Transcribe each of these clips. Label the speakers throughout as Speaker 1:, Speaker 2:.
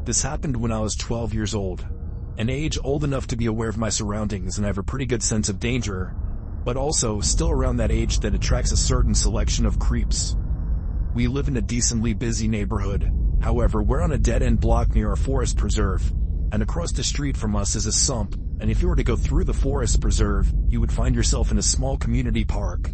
Speaker 1: This happened when I was 12 years old, an age old enough to be aware of my surroundings and have a pretty good sense of danger, but also still around that age that attracts a certain selection of creeps. We live in a decently busy neighborhood. However, we're on a dead-end block near a forest preserve, and across the street from us is a sump, and if you were to go through the forest preserve, you would find yourself in a small community park.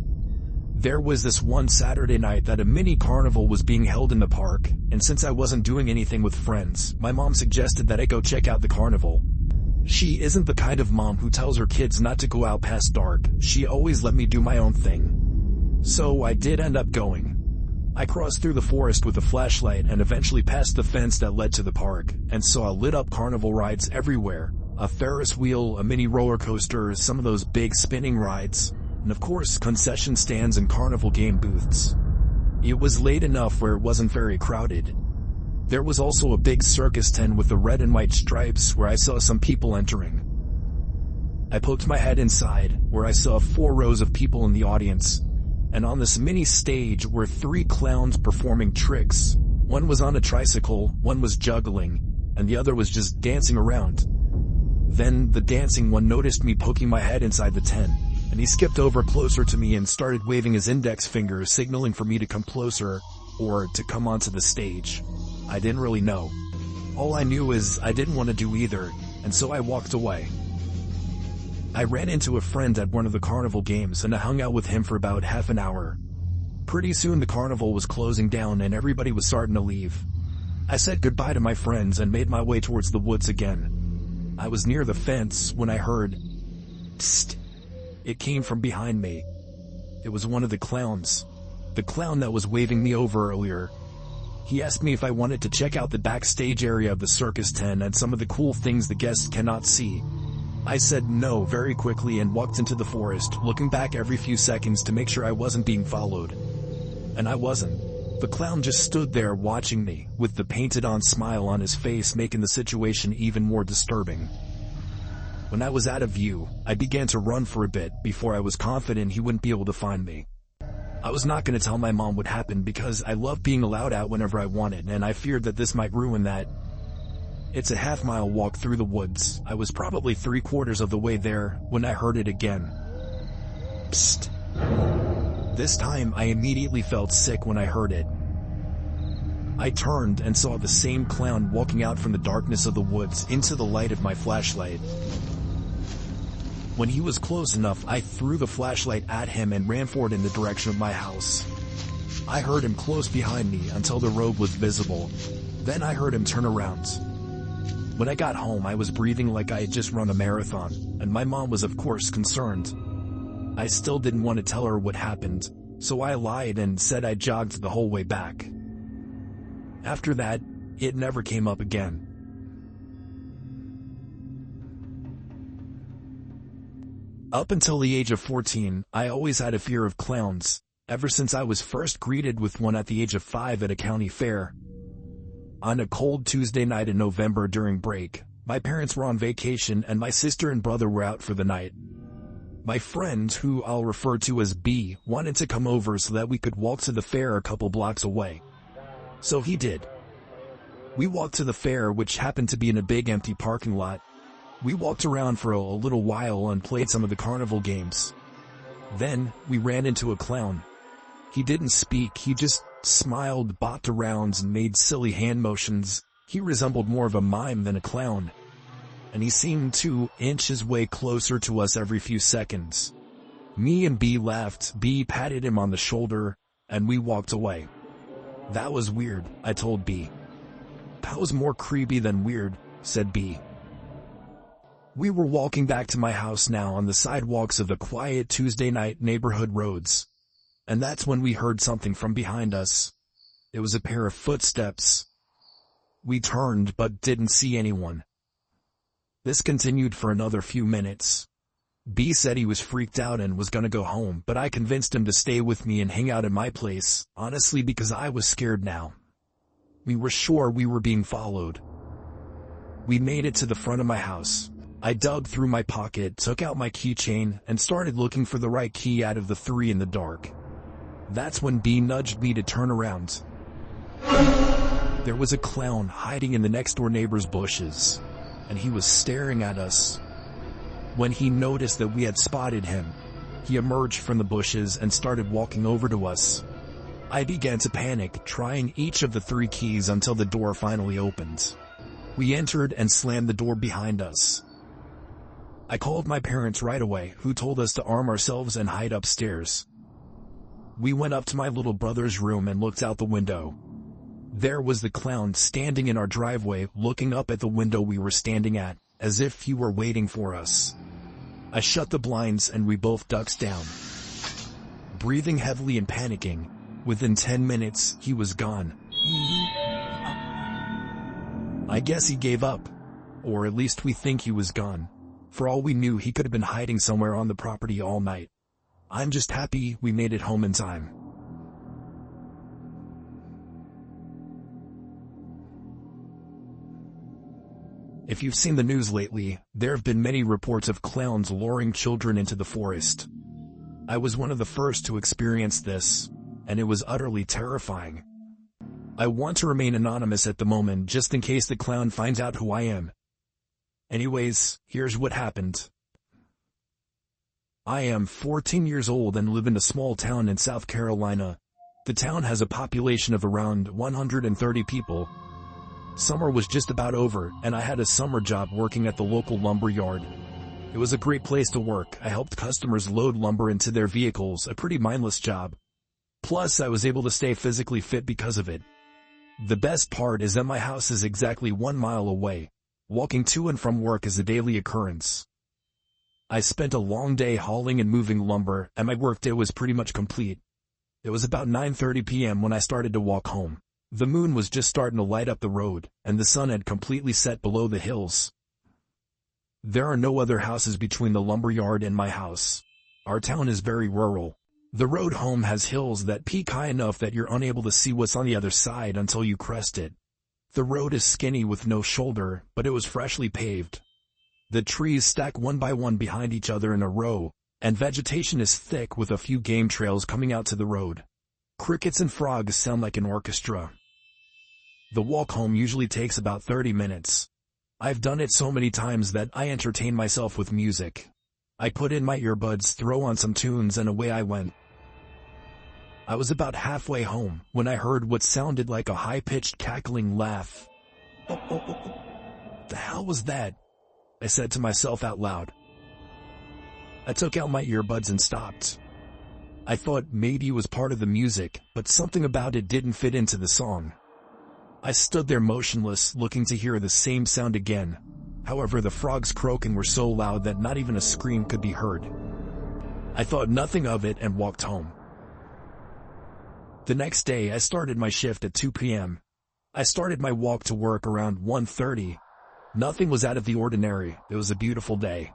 Speaker 1: There was this one Saturday night that a mini carnival was being held in the park, and since I wasn't doing anything with friends, my mom suggested that I go check out the carnival. She isn't the kind of mom who tells her kids not to go out past dark. She always let me do my own thing. So I did end up going. I crossed through the forest with a flashlight and eventually passed the fence that led to the park, and saw lit-up carnival rides everywhere. A Ferris wheel, a mini roller coaster, some of those big spinning rides, and of course concession stands and carnival game booths. It was late enough where it wasn't very crowded. There was also a big circus tent with the red and white stripes where I saw some people entering. I poked my head inside, where I saw 4 rows of people in the audience, and on this mini stage were 3 clowns performing tricks. One was on a tricycle, one was juggling, and the other was just dancing around. Then the dancing one noticed me poking my head inside the tent, and he skipped over closer to me and started waving his index finger, signaling for me to come closer, or to come onto the stage. I didn't really know. All I knew is I didn't want to do either, and so I walked away. I ran into a friend at one of the carnival games and I hung out with him for about half an hour. Pretty soon the carnival was closing down and everybody was starting to leave. I said goodbye to my friends and made my way towards the woods again. I was near the fence when I heard, "Psst." It came from behind me. It was one of the clowns. The clown that was waving me over earlier. He asked me if I wanted to check out the backstage area of the circus tent and some of the cool things the guests cannot see. I said no very quickly and walked into the forest, looking back every few seconds to make sure I wasn't being followed. And I wasn't. The clown just stood there watching me, with the painted-on smile on his face making the situation even more disturbing. When I was out of view, I began to run for a bit before I was confident he wouldn't be able to find me. I was not going to tell my mom what happened because I love being allowed out whenever I wanted, and I feared that this might ruin that. It's a half-mile walk through the woods. I was probably 3/4 of the way there when I heard it again. Psst. This time I immediately felt sick when I heard it. I turned and saw the same clown walking out from the darkness of the woods into the light of my flashlight. When he was close enough, I threw the flashlight at him and ran forward in the direction of my house. I heard him close behind me until the road was visible. Then I heard him turn around. When I got home, I was breathing like I had just run a marathon, and my mom was of course concerned. I still didn't want to tell her what happened, so I lied and said I jogged the whole way back. After that, it never came up again. Up until the age of 14, I always had a fear of clowns, ever since I was first greeted with one at the age of 5 at a county fair. On a cold Tuesday night in November during break, my parents were on vacation and my sister and brother were out for the night. My friend, who I'll refer to as B, wanted to come over so that we could walk to the fair a couple blocks away. So he did. We walked to the fair, which happened to be in a big empty parking lot. We walked around for a little while and played some of the carnival games. Then, we ran into a clown. He didn't speak, he just smiled, bopped around, and made silly hand motions. He resembled more of a mime than a clown. And he seemed to inch his way closer to us every few seconds. Me and B laughed, B patted him on the shoulder, and we walked away. That was weird, I told B. That was more creepy than weird, said B. We were walking back to my house now on the sidewalks of the quiet Tuesday night neighborhood roads. And that's when we heard something from behind us. It was a pair of footsteps. We turned but didn't see anyone. This continued for another few minutes. B said he was freaked out and was gonna go home, but I convinced him to stay with me and hang out at my place, honestly because I was scared now. We were sure we were being followed. We made it to the front of my house. I dug through my pocket, took out my keychain, and started looking for the right key out of the 3 in the dark. That's when B nudged me to turn around. There was a clown hiding in the next door neighbor's bushes, and he was staring at us. When he noticed that we had spotted him, he emerged from the bushes and started walking over to us. I began to panic, trying each of the 3 keys until the door finally opened. We entered and slammed the door behind us. I called my parents right away, who told us to arm ourselves and hide upstairs. We went up to my little brother's room and looked out the window. There was the clown standing in our driveway, looking up at the window we were standing at, as if he were waiting for us. I shut the blinds and we both ducked down. Breathing heavily and panicking, within 10 minutes, he was gone. I guess he gave up. Or at least we think he was gone. For all we knew, he could have been hiding somewhere on the property all night. I'm just happy we made it home in time. If you've seen the news lately, there have been many reports of clowns luring children into the forest. I was one of the first to experience this, and it was utterly terrifying. I want to remain anonymous at the moment just in case the clown finds out who I am. Anyways, here's what happened. I am 14 years old and live in a small town in South Carolina. The town has a population of around 130 people. Summer was just about over, and I had a summer job working at the local lumber yard. It was a great place to work. I helped customers load lumber into their vehicles, a pretty mindless job. Plus, I was able to stay physically fit because of it. The best part is that my house is exactly 1 mile away. Walking to and from work is a daily occurrence. I spent a long day hauling and moving lumber, and my workday was pretty much complete. It was about 9:30 p.m. when I started to walk home. The moon was just starting to light up the road, and the sun had completely set below the hills. There are no other houses between the lumberyard and my house. Our town is very rural. The road home has hills that peak high enough that you're unable to see what's on the other side until you crest it. The road is skinny with no shoulder, but it was freshly paved. The trees stack one by one behind each other in a row, and vegetation is thick with a few game trails coming out to the road. Crickets and frogs sound like an orchestra. The walk home usually takes about 30 minutes. I've done it so many times that I entertain myself with music. I put in my earbuds, throw on some tunes, and away I went. I was about halfway home when I heard what sounded like a high-pitched cackling laugh. The hell was that? I said to myself out loud. I took out my earbuds and stopped. I thought maybe it was part of the music, but something about it didn't fit into the song. I stood there motionless, looking to hear the same sound again. However, the frogs croaking were so loud that not even a scream could be heard. I thought nothing of it and walked home. The next day, I started my shift at 2 p.m. I started my walk to work around 1:30. Nothing was out of the ordinary. It was a beautiful day.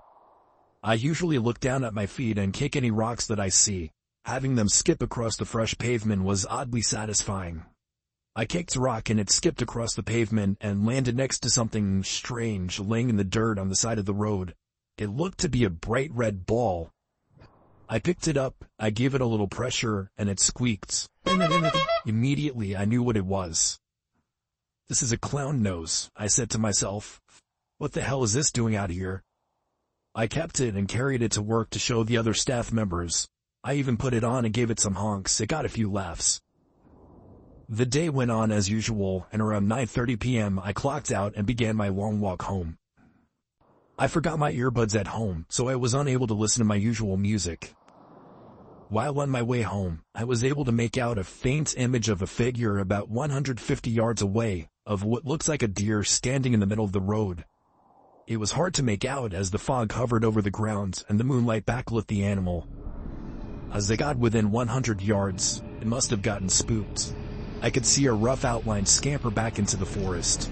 Speaker 1: I usually look down at my feet and kick any rocks that I see. Having them skip across the fresh pavement was oddly satisfying. I kicked a rock and it skipped across the pavement and landed next to something strange laying in the dirt on the side of the road. It looked to be a bright red ball. I picked it up, I gave it a little pressure, and it squeaked. Immediately I knew what it was. This is a clown nose, I said to myself. What the hell is this doing out here? I kept it and carried it to work to show the other staff members. I even put it on and gave it some honks. It got a few laughs. The day went on as usual, and around 9:30 p.m. I clocked out and began my long walk home. I forgot my earbuds at home, so I was unable to listen to my usual music. While on my way home, I was able to make out a faint image of a figure about 150 yards away, of what looks like a deer standing in the middle of the road. It was hard to make out as the fog hovered over the ground and the moonlight backlit the animal. As I got within 100 yards, it must have gotten spooked. I could see a rough outline scamper back into the forest.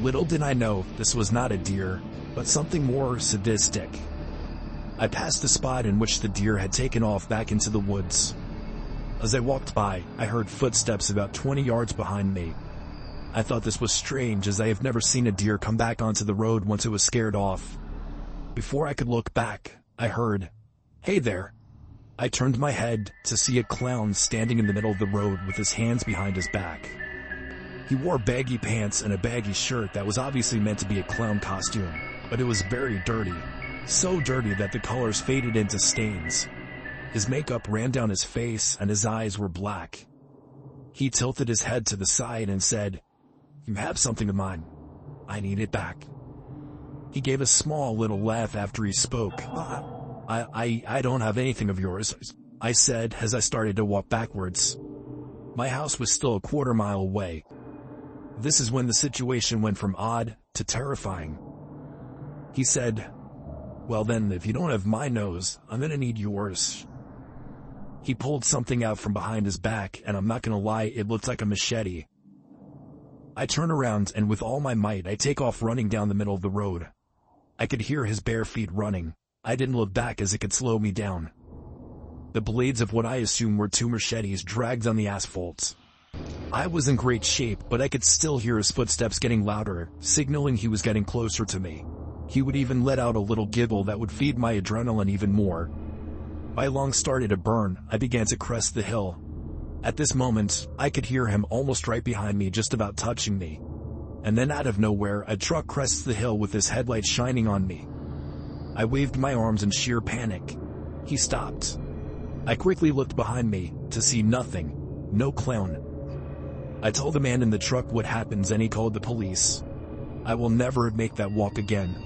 Speaker 1: Little did I know this was not a deer, but something more sadistic. I passed the spot in which the deer had taken off back into the woods. As I walked by, I heard footsteps about 20 yards behind me. I thought this was strange, as I have never seen a deer come back onto the road once it was scared off. Before I could look back, I heard, "Hey there." I turned my head to see a clown standing in the middle of the road with his hands behind his back. He wore baggy pants and a baggy shirt that was obviously meant to be a clown costume, but it was very dirty. So dirty that the colors faded into stains. His makeup ran down his face and his eyes were black. He tilted his head to the side and said, "You have something of mine. I need it back." He gave a small little laugh after he spoke. I don't have anything of yours," I said as I started to walk backwards. My house was still a quarter-mile away. This is when the situation went from odd to terrifying. He said, "Well then, if you don't have my nose, I'm gonna need yours." He pulled something out from behind his back, and I'm not gonna lie, it looked like a machete. I turn around and with all my might I take off running down the middle of the road. I could hear his bare feet running. I didn't look back as it could slow me down. The blades of what I assumed were 2 machetes dragged on the asphalt. I was in great shape, but I could still hear his footsteps getting louder, signaling he was getting closer to me. He would even let out a little giggle that would feed my adrenaline even more. My lungs started to burn. I began to crest the hill. At this moment, I could hear him almost right behind me, just about touching me. And then out of nowhere, a truck crests the hill with his headlights shining on me. I waved my arms in sheer panic. He stopped. I quickly looked behind me to see nothing. No clown. I told the man in the truck what happened and he called the police. I will never make that walk again.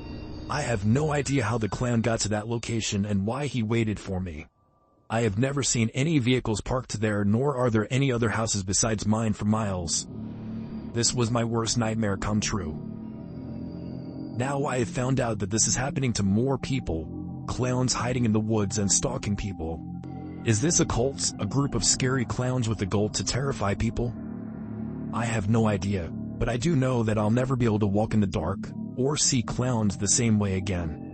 Speaker 1: I have no idea how the clown got to that location and why he waited for me. I have never seen any vehicles parked there, nor are there any other houses besides mine for miles. This was my worst nightmare come true. Now I have found out that this is happening to more people. Clowns hiding in the woods and stalking people. Is this a cult? A group of scary clowns with the goal to terrify people? I have no idea, but I do know that I'll never be able to walk in the dark or see clowns the same way again.